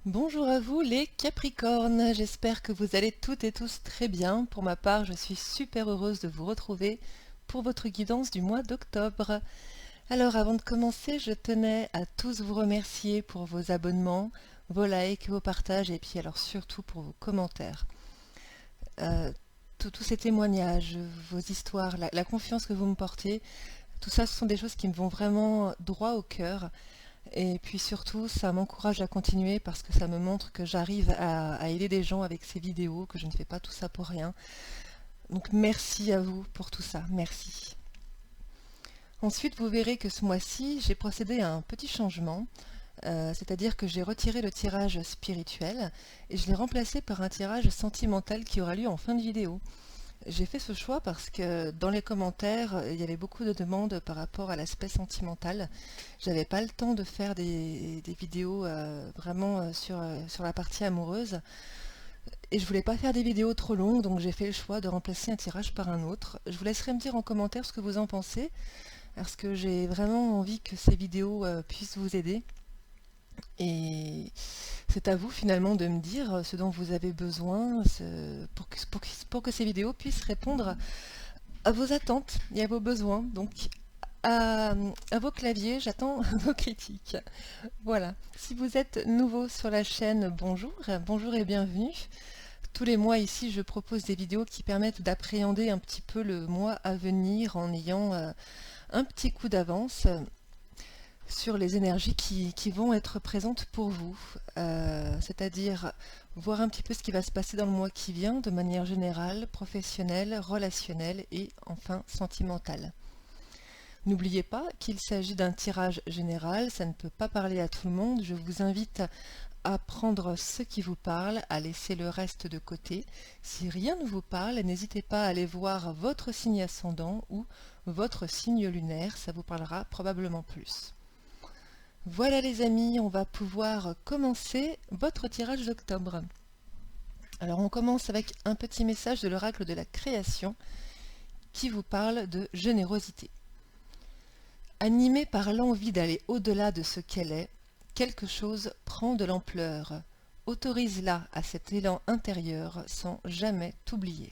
Bonjour à vous les Capricornes, j'espère que vous allez toutes et tous très bien. Pour ma part, je suis super heureuse de vous retrouver pour votre guidance du mois d'octobre. Alors avant de commencer, je tenais à tous vous remercier pour vos abonnements, vos likes, vos partages et puis alors surtout pour vos commentaires. Euh, tous ces témoignages, vos histoires, la confiance que vous me portez, tout ça ce sont des choses qui me vont vraiment droit au cœur. Et puis surtout, ça m'encourage à continuer parce que ça me montre que j'arrive à aider des gens avec ces vidéos, que je ne fais pas tout ça pour rien. Donc merci à vous pour tout ça, merci. Ensuite, vous verrez que ce mois-ci, j'ai procédé à un petit changement, c'est-à-dire que j'ai retiré le tirage spirituel et je l'ai remplacé par un tirage sentimental qui aura lieu en fin de vidéo. J'ai fait ce choix parce que dans les commentaires, il y avait beaucoup de demandes par rapport à l'aspect sentimental. J'avais pas le temps de faire des vidéos vraiment sur la partie amoureuse. Et je voulais pas faire des vidéos trop longues, donc j'ai fait le choix de remplacer un tirage par un autre. Je vous laisserai me dire en commentaire ce que vous en pensez, parce que j'ai vraiment envie que ces vidéos puissent vous aider. Et c'est à vous finalement de me dire ce dont vous avez besoin pour que ces vidéos puissent répondre à vos attentes et à vos besoins. Donc à, à vos claviers, j'attends vos critiques. Voilà. Si vous êtes nouveau sur la chaîne, bonjour, bonjour et bienvenue. Tous les mois ici, je propose des vidéos qui permettent d'appréhender un petit peu le mois à venir en ayant un petit coup d'avance sur les énergies qui vont être présentes pour vous. C'est-à-dire voir un petit peu ce qui va se passer dans le mois qui vient de manière générale, professionnelle, relationnelle et enfin sentimentale. N'oubliez pas qu'il s'agit d'un tirage général, ça ne peut pas parler à tout le monde. Je vous invite à prendre ce qui vous parle, à laisser le reste de côté. Si rien ne vous parle, n'hésitez pas à aller voir votre signe ascendant ou votre signe lunaire, ça vous parlera probablement plus. Voilà les amis, on va pouvoir commencer votre tirage d'octobre. Alors on commence avec un petit message de l'oracle de la création qui vous parle de générosité. Animée par l'envie d'aller au-delà de ce qu'elle est, quelque chose prend de l'ampleur. Autorise-la à cet élan intérieur sans jamais t'oublier.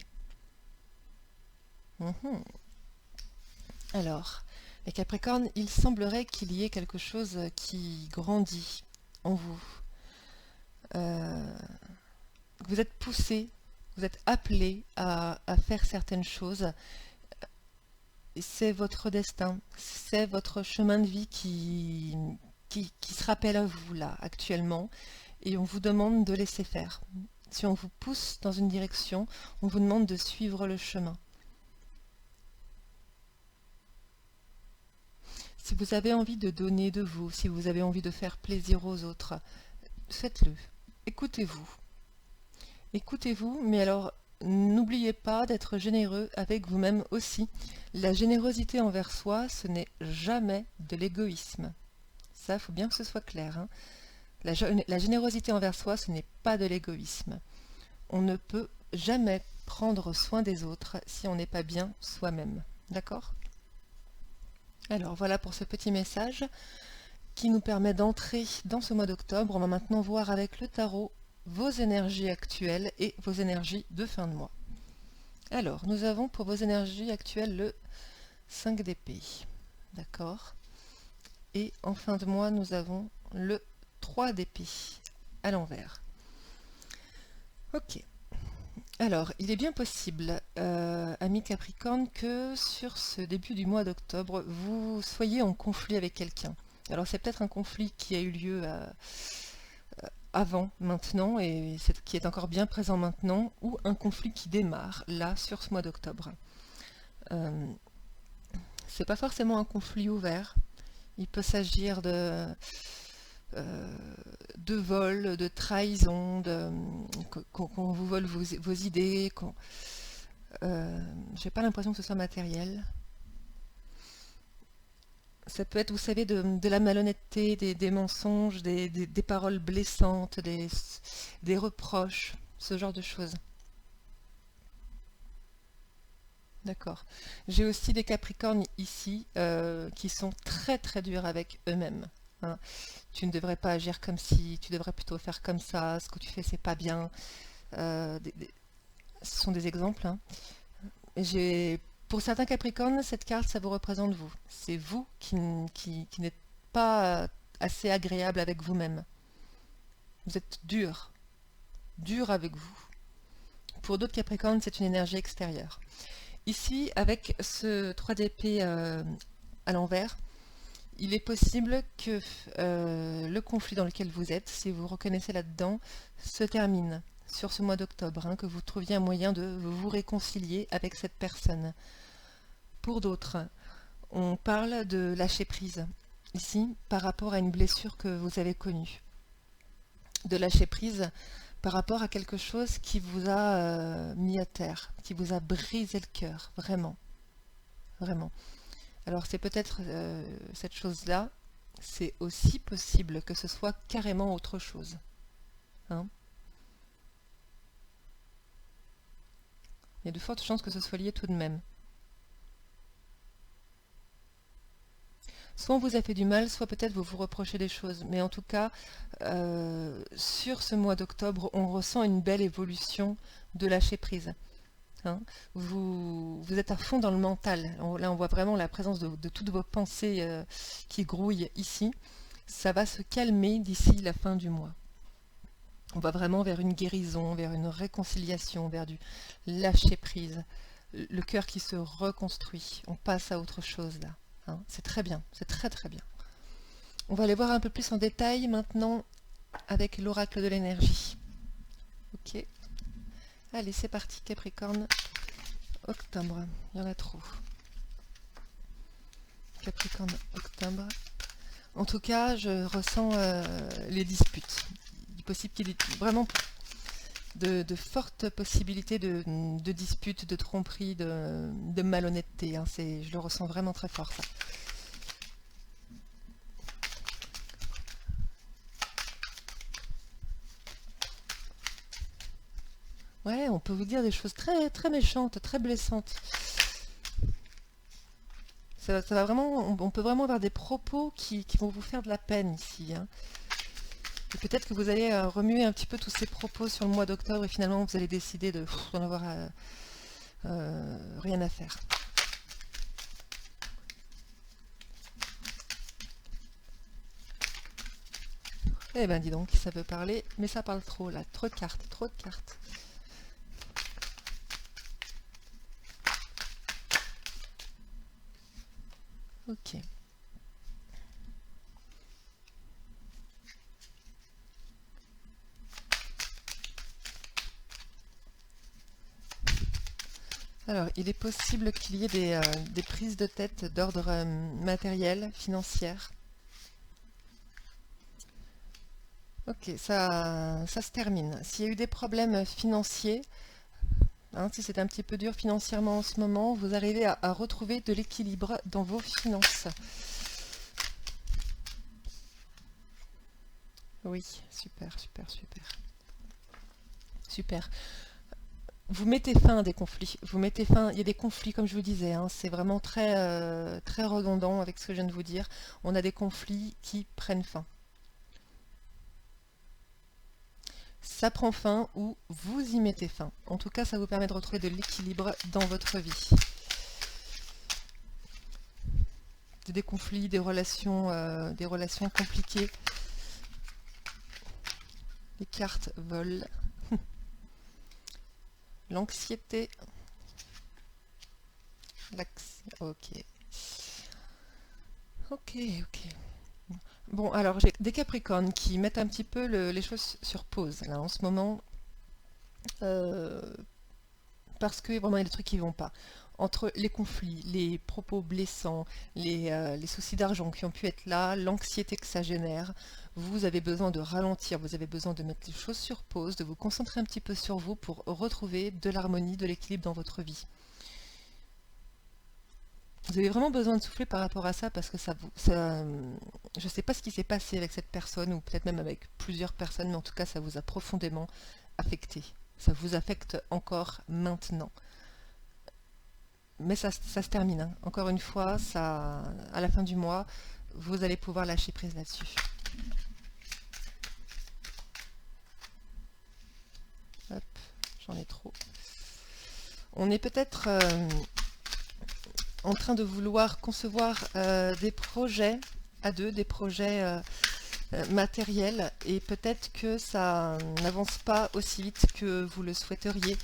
Alors, les Capricornes, il semblerait qu'il y ait quelque chose qui grandit en vous. Vous êtes poussé, vous êtes appelé à faire certaines choses. C'est votre destin, c'est votre chemin de vie qui se rappelle à vous là actuellement et on vous demande de laisser faire. Si on vous pousse dans une direction, on vous demande de suivre le chemin. Si vous avez envie de donner de vous, si vous avez envie de faire plaisir aux autres, faites-le. Écoutez-vous. Écoutez-vous, mais alors n'oubliez pas d'être généreux avec vous-même aussi. La générosité envers soi, ce n'est jamais de l'égoïsme. Ça, il faut bien que ce soit clair, hein. La générosité envers soi, ce n'est pas de l'égoïsme. On ne peut jamais prendre soin des autres si on n'est pas bien soi-même. D'accord? Alors voilà pour ce petit message qui nous permet d'entrer dans ce mois d'octobre. On va maintenant voir avec le tarot vos énergies actuelles et vos énergies de fin de mois. Alors, nous avons pour vos énergies actuelles le 5 d'épée. D'accord? Et en fin de mois, nous avons le 3 d'épée à l'envers. Ok. Alors, il est bien possible, amis Capricorne, que sur ce début du mois d'octobre, vous soyez en conflit avec quelqu'un. Alors, c'est peut-être un conflit qui a eu lieu avant, maintenant, et qui est encore bien présent maintenant, ou un conflit qui démarre, là, sur ce mois d'octobre. C'est pas forcément un conflit ouvert. Il peut s'agir de vol, de trahison, qu'on vous vole vos idées. J'ai pas l'impression que ce soit matériel. Ça peut être, vous savez, de la malhonnêteté, des mensonges, des paroles blessantes, des reproches, ce genre de choses. D'accord. J'ai aussi des Capricornes ici qui sont très très durs avec eux-mêmes. hein. Tu ne devrais pas agir comme si, tu devrais plutôt faire comme ça, ce que tu fais c'est pas bien. Ce sont des exemples, hein. Pour certains Capricornes, cette carte, ça vous représente vous. C'est vous qui n'êtes pas assez agréable avec vous-même. Vous êtes dur avec vous. Pour d'autres Capricornes, c'est une énergie extérieure. Ici, avec ce 3 d'épée à l'envers, il est possible que le conflit dans lequel vous êtes, si vous vous reconnaissez là-dedans, se termine sur ce mois d'octobre, hein, que vous trouviez un moyen de vous réconcilier avec cette personne. Pour d'autres, on parle de lâcher prise, ici, par rapport à une blessure que vous avez connue. De lâcher prise par rapport à quelque chose qui vous a mis à terre, qui vous a brisé le cœur, vraiment. Vraiment. Alors c'est peut-être cette chose-là, c'est aussi possible que ce soit carrément autre chose. Hein? Il y a de fortes chances que ce soit lié tout de même. Soit on vous a fait du mal, soit peut-être vous vous reprochez des choses. Mais en tout cas, sur ce mois d'octobre, on ressent une belle évolution de lâcher prise. Hein. Vous êtes à fond dans le mental. Là, on voit vraiment la présence de toutes vos pensées qui grouillent ici. Ça va se calmer d'ici la fin du mois. On va vraiment vers une guérison, vers une réconciliation, vers du lâcher prise. Le cœur qui se reconstruit. On passe à autre chose là. Hein. C'est très bien, c'est très très bien. On va aller voir un peu plus en détail maintenant avec l'oracle de l'énergie. Ok. Allez, c'est parti, Capricorne. Octobre, il y en a trop. Capricorne, octobre. En tout cas, je ressens les disputes. Il est possible qu'il y ait vraiment de fortes possibilités de disputes, de tromperies, de malhonnêteté. Hein. Je le ressens vraiment très fort, ça. Ouais, on peut vous dire des choses très, très méchantes, très blessantes. Ça va vraiment, on peut vraiment avoir des propos qui vont vous faire de la peine ici. Hein. Et peut-être que vous allez remuer un petit peu tous ces propos sur le mois d'octobre et finalement vous allez décider d'en avoir rien à faire. Eh ben dis donc, ça peut parler, mais ça parle trop là, trop de cartes, trop de cartes. Ok. Alors, il est possible qu'il y ait des prises de tête d'ordre matériel, financière. Ok, ça se termine. S'il y a eu des problèmes financiers, hein, si c'est un petit peu dur financièrement en ce moment, vous arrivez à retrouver de l'équilibre dans vos finances. Oui, super, super, super. Super. Vous mettez fin à des conflits. Vous mettez fin. Il y a des conflits, comme je vous disais. Hein, c'est vraiment très, très redondant avec ce que je viens de vous dire. On a des conflits qui prennent fin. Ça prend fin ou vous y mettez fin. En tout cas, ça vous permet de retrouver de l'équilibre dans votre vie. Des conflits, des relations compliquées. Les cartes volent. L'anxiété. Ok. Ok, ok. Bon, alors j'ai des Capricornes qui mettent un petit peu les choses sur pause, là, en ce moment. Parce que vraiment, il y a des trucs qui ne vont pas. Entre les conflits, les propos blessants, les soucis d'argent qui ont pu être là, l'anxiété que ça génère, vous avez besoin de ralentir, vous avez besoin de mettre les choses sur pause, de vous concentrer un petit peu sur vous pour retrouver de l'harmonie, de l'équilibre dans votre vie. Vous avez vraiment besoin de souffler par rapport à ça parce que je ne sais pas ce qui s'est passé avec cette personne ou peut-être même avec plusieurs personnes, mais en tout cas ça vous a profondément affecté. Ça vous affecte encore maintenant. Mais ça se termine. Hein. Encore une fois, à la fin du mois, vous allez pouvoir lâcher prise là-dessus. Hop, j'en ai trop. On est peut-être en train de vouloir concevoir des projets à deux, des projets matériels, et peut-être que ça n'avance pas aussi vite que vous le souhaiteriez,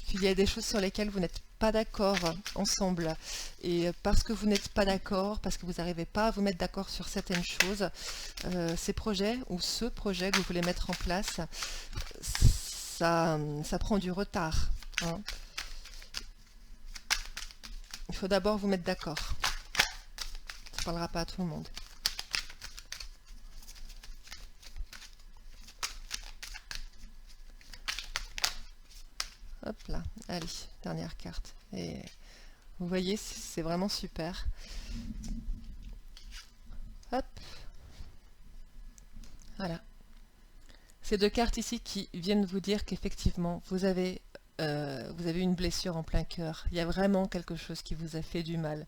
qu'il y a des choses sur lesquelles vous n'êtes pas d'accord ensemble, et parce que vous n'êtes pas d'accord, parce que vous n'arrivez pas à vous mettre d'accord sur certaines choses, ces projets ou ce projet que vous voulez mettre en place, ça prend du retard, hein. Il faut d'abord vous mettre d'accord. Ça ne parlera pas à tout le monde. Hop là, allez, dernière carte. Et vous voyez, c'est vraiment super. Hop. Voilà. Ces deux cartes ici qui viennent vous dire qu'effectivement, vous avez une blessure en plein cœur. Il y a vraiment quelque chose qui vous a fait du mal.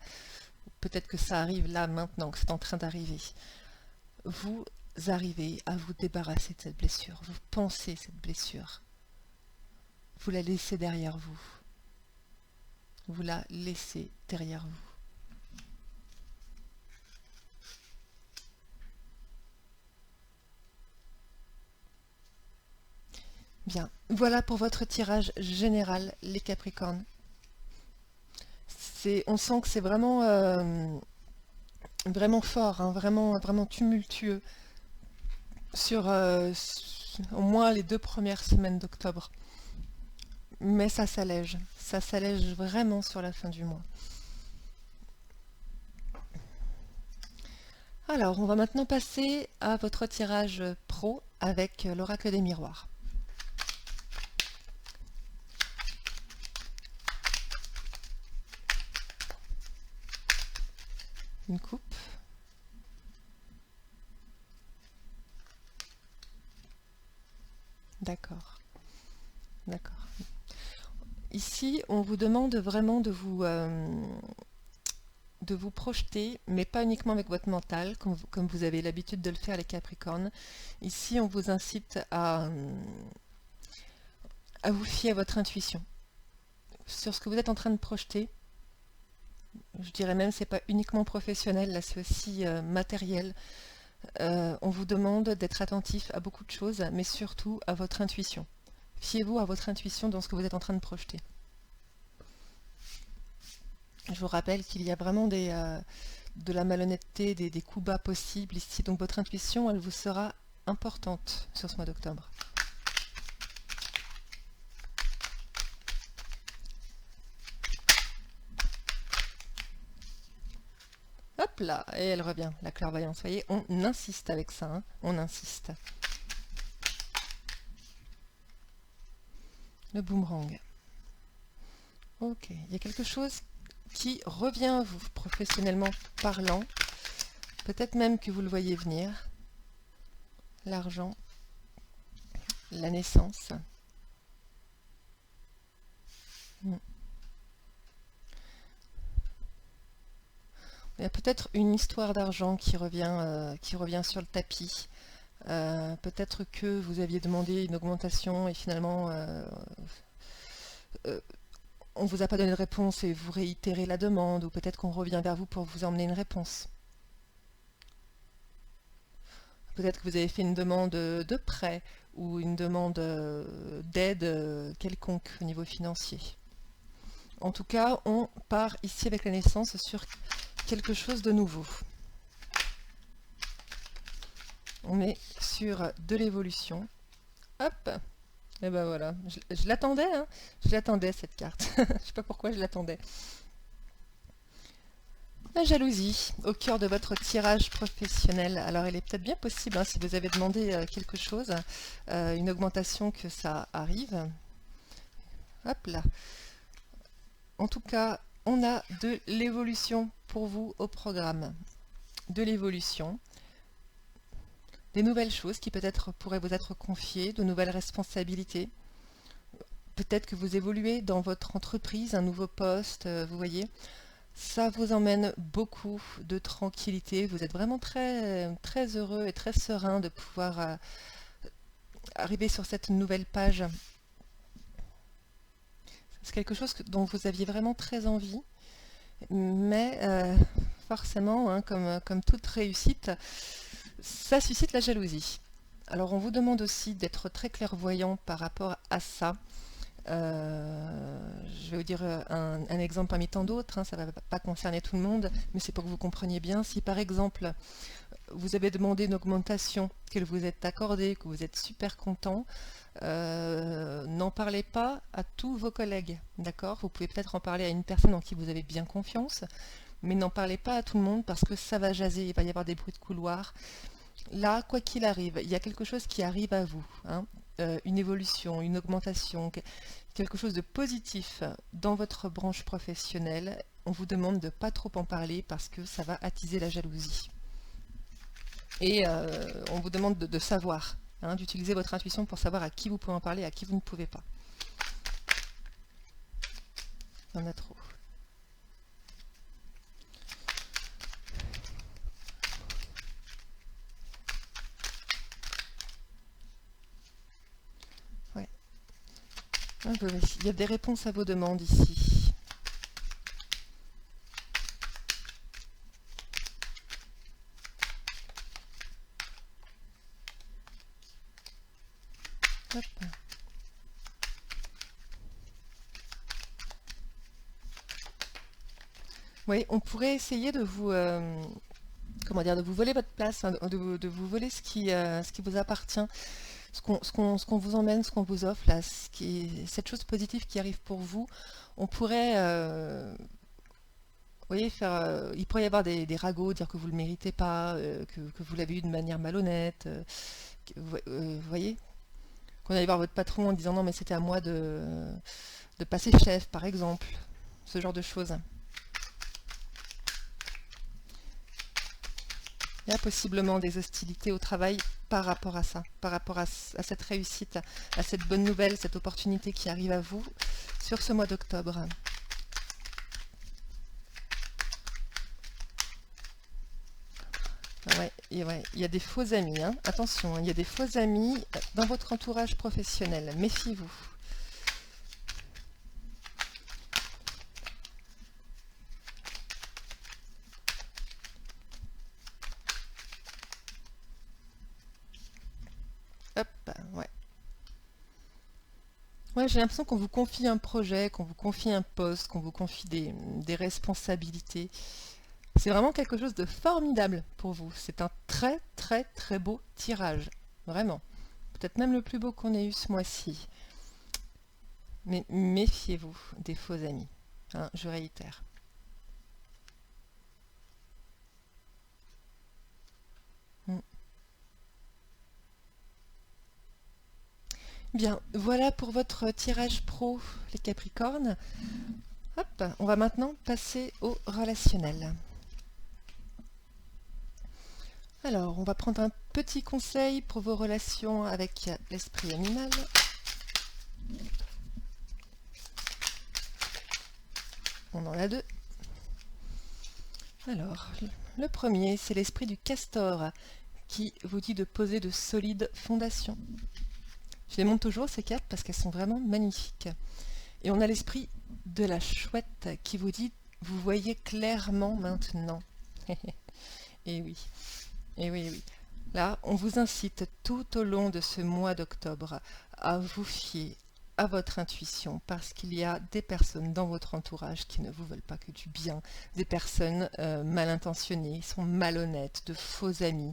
Peut-être que ça arrive là, maintenant, que c'est en train d'arriver. Vous arrivez à vous débarrasser de cette blessure. Vous pensez cette blessure. Vous la laissez derrière vous. Vous la laissez derrière vous. Bien, voilà pour votre tirage général, les Capricornes. On sent que c'est vraiment, vraiment fort, hein, vraiment, vraiment tumultueux sur au moins les 2 premières semaines d'octobre. Mais ça s'allège vraiment sur la fin du mois. Alors, on va maintenant passer à votre tirage pro avec l'oracle des miroirs. Une coupe. D'accord. D'accord. Ici, on vous demande vraiment de vous projeter, mais pas uniquement avec votre mental, comme vous avez l'habitude de le faire les Capricornes. Ici, on vous incite à vous fier à votre intuition. Sur ce que vous êtes en train de projeter, je dirais même c'est pas uniquement professionnel, là c'est aussi matériel. On vous demande d'être attentif à beaucoup de choses, mais surtout à votre intuition. Fiez-vous à votre intuition dans ce que vous êtes en train de projeter. Je vous rappelle qu'il y a vraiment de la malhonnêteté, des coups bas possibles ici, donc votre intuition, elle vous sera importante sur ce mois d'octobre. Hop là, et elle revient, la clairvoyance. Vous voyez, on insiste avec ça, hein, on insiste. Le boomerang. Ok, il y a quelque chose qui revient à vous, professionnellement parlant. Peut-être même que vous le voyez venir. L'argent, la naissance. Il y a peut-être une histoire d'argent qui revient sur le tapis. Peut-être que vous aviez demandé une augmentation et finalement on ne vous a pas donné de réponse et vous réitérez la demande, ou peut-être qu'on revient vers vous pour vous emmener une réponse. Peut-être que vous avez fait une demande de prêt ou une demande d'aide quelconque au niveau financier. En tout cas, on part ici avec la naissance sur quelque chose de nouveau. On est sur de l'évolution. Hop! Et ben voilà, je l'attendais, hein. Je l'attendais cette carte. Je ne sais pas pourquoi je l'attendais. La jalousie, au cœur de votre tirage professionnel. Alors il est peut-être bien possible, hein, si vous avez demandé quelque chose, une augmentation, que ça arrive. Hop là. En tout cas, on a de l'évolution pour vous au programme. De l'évolution. Des nouvelles choses qui peut-être pourraient vous être confiées, de nouvelles responsabilités. Peut-être que vous évoluez dans votre entreprise, un nouveau poste, vous voyez. Ça vous emmène beaucoup de tranquillité. Vous êtes vraiment très, très heureux et très serein de pouvoir arriver sur cette nouvelle page. C'est quelque chose dont vous aviez vraiment très envie, mais forcément, hein, comme toute réussite, ça suscite la jalousie. Alors on vous demande aussi d'être très clairvoyant par rapport à ça. Je vais vous dire un exemple parmi tant d'autres, hein, ça ne va pas concerner tout le monde, mais c'est pour que vous compreniez bien. Si par exemple vous avez demandé une augmentation, qu'elle vous est accordée, que vous êtes super content, n'en parlez pas à tous vos collègues, d'accord? Vous pouvez peut-être en parler à une personne en qui vous avez bien confiance, mais n'en parlez pas à tout le monde parce que ça va jaser, il va y avoir des bruits de couloir. Là, quoi qu'il arrive, il y a quelque chose qui arrive à vous, hein, une évolution, une augmentation, quelque chose de positif dans votre branche professionnelle. On vous demande de ne pas trop en parler parce que ça va attiser la jalousie. Et on vous demande de savoir, hein, d'utiliser votre intuition pour savoir à qui vous pouvez en parler et à qui vous ne pouvez pas. Il y en a trop. Ouais. Il y a des réponses à vos demandes ici. Hop. Oui, on pourrait essayer de vous, comment dire, de vous voler votre place, hein, de vous voler ce qui vous appartient, ce qu'on vous emmène, ce qu'on vous offre, là, cette chose positive qui arrive pour vous. On pourrait, vous voyez, il pourrait y avoir des ragots, dire que vous ne le méritez pas, que vous l'avez eu de manière malhonnête. Vous voyez, qu'on allait voir votre patron en disant non mais c'était à moi de passer chef, par exemple, ce genre de choses. Il y a possiblement des hostilités au travail par rapport à ça, par rapport à cette réussite, à cette bonne nouvelle, cette opportunité qui arrive à vous sur ce mois d'octobre. Ouais, il y a des faux amis, hein. Attention, hein, il y a des faux amis dans votre entourage professionnel, méfiez-vous. Hop, ouais. Ouais, j'ai l'impression qu'on vous confie un projet, qu'on vous confie un poste, qu'on vous confie des responsabilités. C'est vraiment quelque chose de formidable pour vous. C'est un très très très beau tirage. Vraiment. Peut-être même le plus beau qu'on ait eu ce mois-ci. Mais méfiez-vous des faux amis. Hein, je réitère. Bien, voilà pour votre tirage pro, les Capricornes. Hop, on va maintenant passer au relationnel. Alors, on va prendre un petit conseil pour vos relations avec l'esprit animal. On en a deux. Alors, le premier, c'est l'esprit du castor qui vous dit de poser de solides fondations. Je les montre toujours, ces cartes, parce qu'elles sont vraiment magnifiques. Et on a l'esprit de la chouette qui vous dit « vous voyez clairement maintenant ». Et oui, et oui, et oui. Là, on vous incite tout au long de ce mois d'octobre à vous fier à votre intuition parce qu'il y a des personnes dans votre entourage qui ne vous veulent pas que du bien, des personnes mal intentionnées, sont malhonnêtes, de faux amis.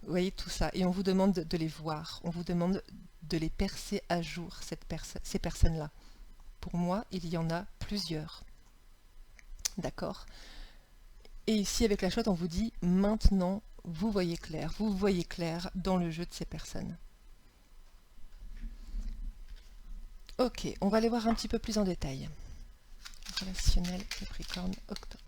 Vous voyez tout ça. Et on vous demande de les voir, on vous demande de les percer à jour, ces personnes-là. Pour moi, il y en a plusieurs. D'accord? Et ici, avec la chouette, on vous dit maintenant, vous voyez clair dans le jeu de ces personnes. Ok, on va aller voir un petit peu plus en détail. Relationnel Capricorne, octobre.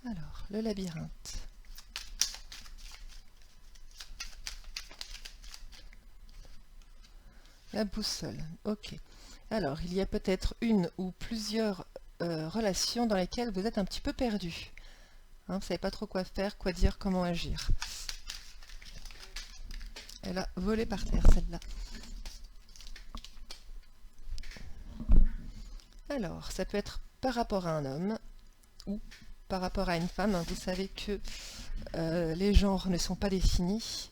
Alors, le labyrinthe. La boussole, ok. Alors, il y a peut-être une ou plusieurs relations dans lesquelles vous êtes un petit peu perdu. Hein, vous ne savez pas trop quoi faire, quoi dire, comment agir. Elle a volé par terre, celle-là. Alors, ça peut être par rapport à un homme ou par rapport à une femme. Vous savez que les genres ne sont pas définis.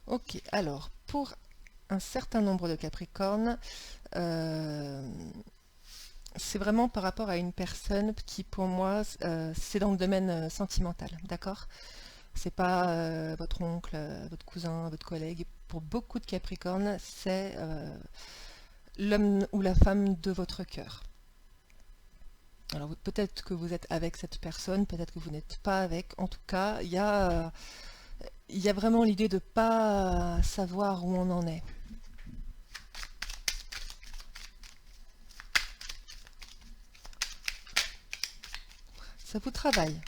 Ok, alors, pour un certain nombre de Capricornes, c'est vraiment par rapport à une personne qui, pour moi, c'est dans le domaine sentimental, d'accord? C'est pas votre oncle, votre cousin, votre collègue. Pour beaucoup de Capricornes, c'est l'homme ou la femme de votre cœur. Alors peut-être que vous êtes avec cette personne, peut-être que vous n'êtes pas avec. En tout cas, il y a vraiment l'idée de ne pas savoir où on en est. Ça vous travaille,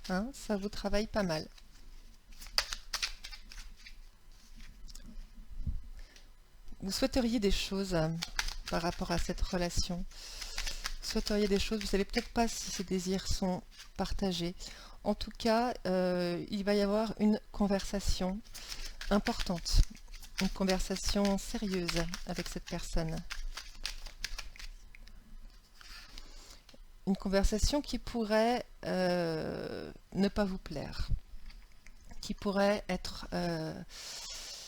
hein? Ça vous travaille pas mal. Vous souhaiteriez des choses par rapport à cette relation. Vous souhaiteriez des choses, vous ne savez peut-être pas si ces désirs sont partagés. En tout cas, il va y avoir une conversation importante, une conversation sérieuse avec cette personne. Une conversation qui pourrait ne pas vous plaire, qui pourrait être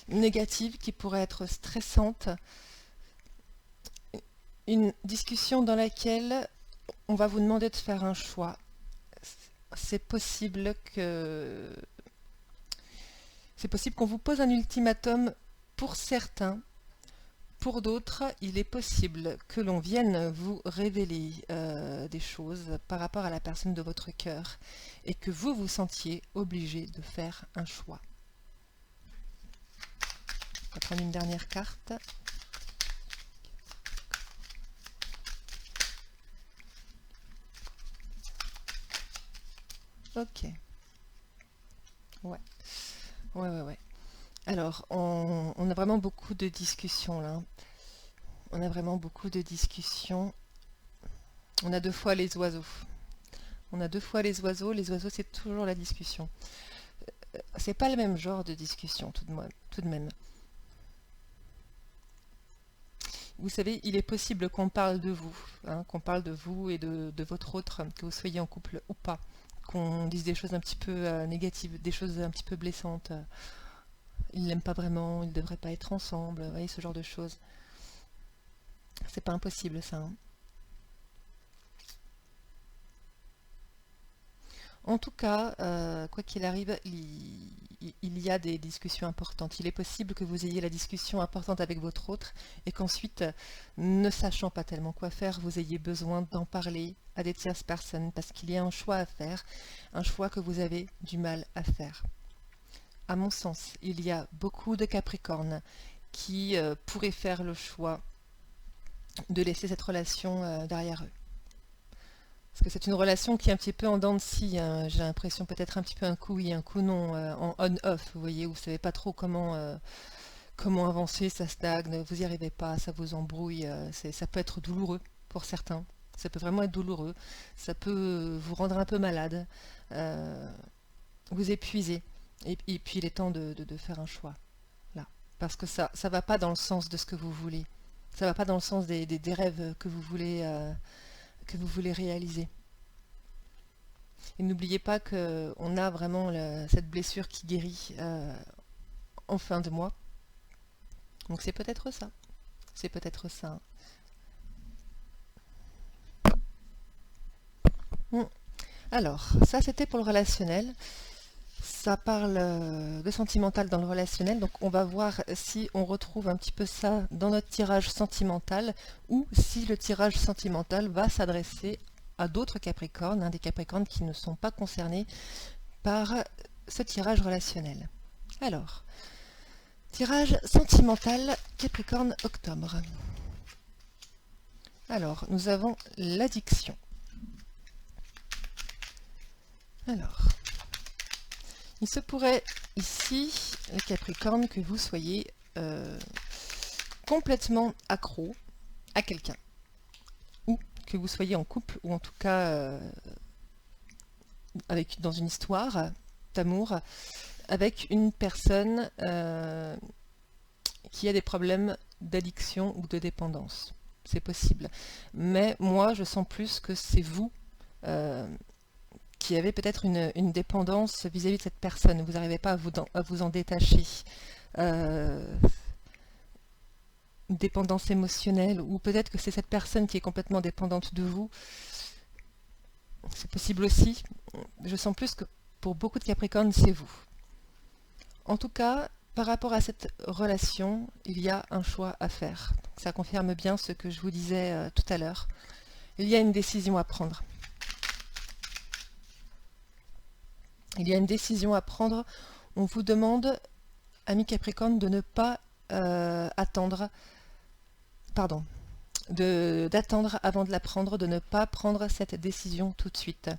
négative, qui pourrait être stressante. Une discussion dans laquelle on va vous demander de faire un choix. C'est possible qu'on vous pose un ultimatum pour certains. Pour d'autres, il est possible que l'on vienne vous révéler des choses par rapport à la personne de votre cœur et que vous vous sentiez obligé de faire un choix. On va prendre une dernière carte. Ok. Ouais. Ouais. Alors, on a vraiment beaucoup de discussions là. On a vraiment beaucoup de discussions. On a deux fois les oiseaux. Les oiseaux, c'est toujours la discussion. C'est pas le même genre de discussion tout de même. Vous savez, il est possible qu'on parle de vous, hein, qu'on parle de vous et de votre autre, que vous soyez en couple ou pas, qu'on dise des choses un petit peu négatives, des choses un petit peu blessantes. Ils l'aiment pas vraiment, ils ne devraient pas être ensemble, vous voyez, ce genre de choses. C'est pas impossible ça. Hein. En tout cas, quoi qu'il arrive, il y a des discussions importantes. Il est possible que vous ayez la discussion importante avec votre autre et qu'ensuite, ne sachant pas tellement quoi faire, vous ayez besoin d'en parler à des tierces personnes parce qu'il y a un choix à faire, un choix que vous avez du mal à faire. À mon sens, il y a beaucoup de Capricornes qui pourraient faire le choix de laisser cette relation derrière eux. Parce que c'est une relation qui est un petit peu en dents de scie, hein. J'ai l'impression peut-être un petit peu un coup oui, un coup non, en on-off, vous voyez, où vous ne savez pas trop comment avancer, ça stagne, vous n'y arrivez pas, ça vous embrouille, ça peut être douloureux pour certains, ça peut vraiment être douloureux, ça peut vous rendre un peu malade, vous épuiser, et puis il est temps de faire un choix, là, parce que ça ne va pas dans le sens de ce que vous voulez, ça ne va pas dans le sens des rêves que vous voulez réaliser. Et n'oubliez pas qu'on a vraiment cette blessure qui guérit en fin de mois. Donc c'est peut-être ça. C'est peut-être ça. Alors, ça c'était pour le relationnel. Ça parle de sentimental dans le relationnel, donc on va voir si on retrouve un petit peu ça dans notre tirage sentimental ou si le tirage sentimental va s'adresser à d'autres Capricornes, des Capricornes qui ne sont pas concernés par ce tirage relationnel. Alors, tirage sentimental Capricorne octobre. Alors, nous avons l'addiction. Alors, Il se pourrait ici, le Capricorne, que vous soyez complètement accro à quelqu'un, ou que vous soyez en couple, ou en tout cas dans une histoire d'amour avec une personne qui a des problèmes d'addiction ou de dépendance. C'est possible. Mais moi, je sens plus que c'est vous qui avez peut-être une dépendance vis-à-vis de cette personne. Vous n'arrivez pas à vous en détacher. Une dépendance émotionnelle, ou peut-être que c'est cette personne qui est complètement dépendante de vous. C'est possible aussi. Je sens plus que pour beaucoup de Capricornes, c'est vous. En tout cas, par rapport à cette relation, il y a un choix à faire. Donc, ça confirme bien ce que je vous disais tout à l'heure. Il y a une décision à prendre. Il y a une décision à prendre. On vous demande, amis Capricorne, de ne pas attendre, d'attendre avant de la prendre, de ne pas prendre cette décision tout de suite.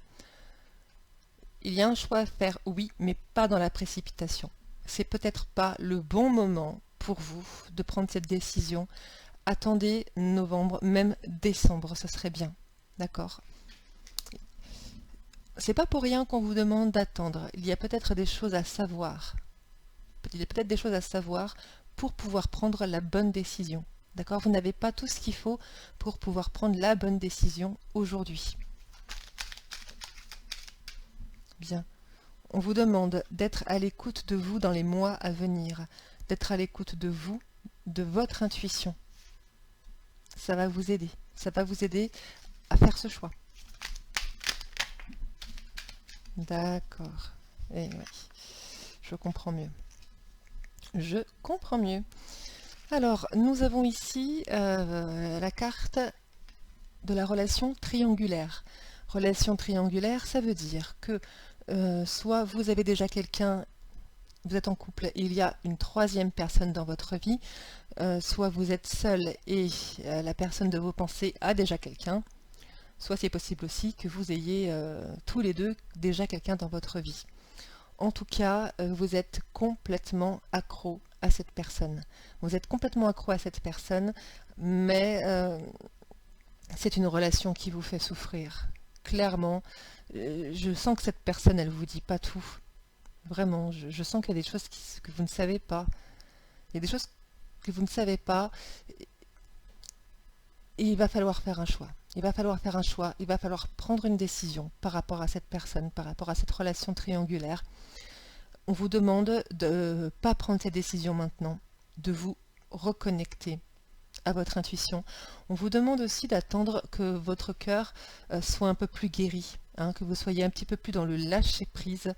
Il y a un choix à faire, oui, mais pas dans la précipitation. C'est peut-être pas le bon moment pour vous de prendre cette décision. Attendez novembre, même décembre, ce serait bien. D'accord ? C'est pas pour rien qu'on vous demande d'attendre. Il y a peut-être des choses à savoir. Il y a peut-être des choses à savoir pour pouvoir prendre la bonne décision. D'accord ? Vous n'avez pas tout ce qu'il faut pour pouvoir prendre la bonne décision aujourd'hui. Bien. On vous demande d'être à l'écoute de vous dans les mois à venir, d'être à l'écoute de vous, de votre intuition. Ça va vous aider. Ça va vous aider à faire ce choix. D'accord. Eh oui, je comprends mieux. Je comprends mieux. Alors, nous avons ici la carte de la relation triangulaire. Relation triangulaire, ça veut dire que soit vous avez déjà quelqu'un, vous êtes en couple et il y a une troisième personne dans votre vie, soit vous êtes seul et la personne de vos pensées a déjà quelqu'un, soit c'est possible aussi que vous ayez tous les deux déjà quelqu'un dans votre vie. En tout cas, vous êtes complètement accro à cette personne. Vous êtes complètement accro à cette personne, mais c'est une relation qui vous fait souffrir. Clairement, je sens que cette personne, elle ne vous dit pas tout. Vraiment, je sens qu'il y a des choses que vous ne savez pas. Il y a des choses que vous ne savez pas. Et il va falloir faire un choix. Il va falloir faire un choix. Il va falloir prendre une décision par rapport à cette personne, par rapport à cette relation triangulaire. On vous demande de ne pas prendre cette décision maintenant, de vous reconnecter à votre intuition. On vous demande aussi d'attendre que votre cœur soit un peu plus guéri, hein, que vous soyez un petit peu plus dans le lâcher-prise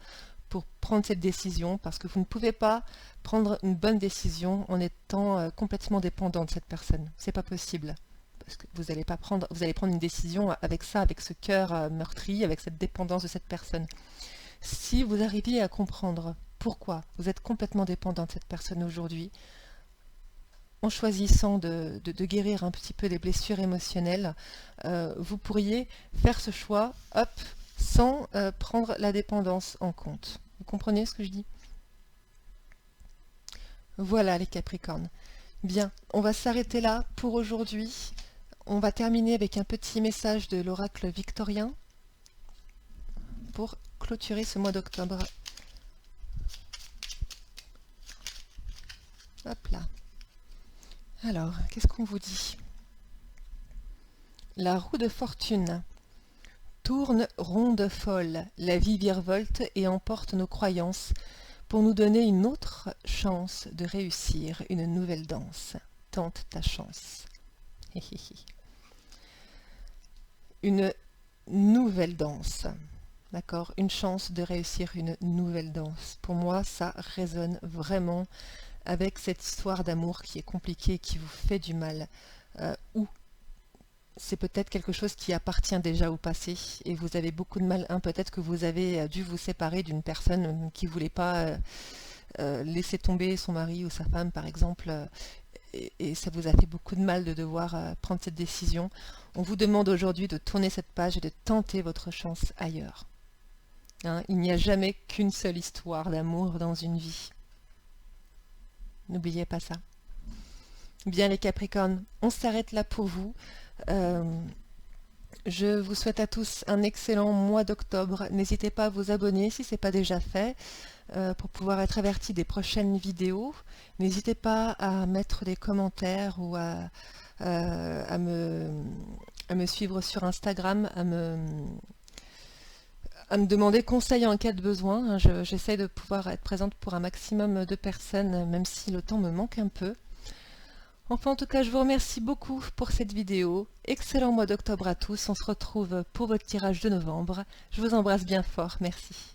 pour prendre cette décision, parce que vous ne pouvez pas prendre une bonne décision en étant complètement dépendant de cette personne. C'est pas possible. Parce que vous allez prendre une décision avec ça, avec ce cœur meurtri, avec cette dépendance de cette personne. Si vous arriviez à comprendre pourquoi vous êtes complètement dépendant de cette personne aujourd'hui, en choisissant de guérir un petit peu les blessures émotionnelles, vous pourriez faire ce choix, hop, sans prendre la dépendance en compte. Vous comprenez ce que je dis? Voilà les Capricornes. Bien, on va s'arrêter là pour aujourd'hui. On va terminer avec un petit message de l'oracle victorien pour clôturer ce mois d'octobre. Hop là. Alors, qu'est-ce qu'on vous dit? La roue de fortune tourne ronde folle, la vie virevolte et emporte nos croyances pour nous donner une autre chance de réussir une nouvelle danse. Tente ta chance. Une nouvelle danse. D'accord? Une chance de réussir une nouvelle danse. Pour moi, ça résonne vraiment avec cette histoire d'amour qui est compliquée, qui vous fait du mal, ou c'est peut-être quelque chose qui appartient déjà au passé et vous avez beaucoup de mal. Peut-être que vous avez dû vous séparer d'une personne qui ne voulait pas laisser tomber son mari ou sa femme, par exemple, et ça vous a fait beaucoup de mal de devoir prendre cette décision. On vous demande aujourd'hui de tourner cette page et de tenter votre chance ailleurs. hein. Il n'y a jamais qu'une seule histoire d'amour dans une vie. N'oubliez pas ça. Bien les Capricornes, on s'arrête là pour vous. Je vous souhaite à tous un excellent mois d'octobre. N'hésitez pas à vous abonner si ce n'est pas déjà fait pour pouvoir être averti des prochaines vidéos. N'hésitez pas à mettre des commentaires ou à me suivre sur Instagram, à me demander conseil en cas de besoin. J'essaie de pouvoir être présente pour un maximum de personnes, même si le temps me manque un peu. Enfin, en tout cas, je vous remercie beaucoup pour cette vidéo. Excellent mois d'octobre à tous. On se retrouve pour votre tirage de novembre. Je vous embrasse bien fort. Merci.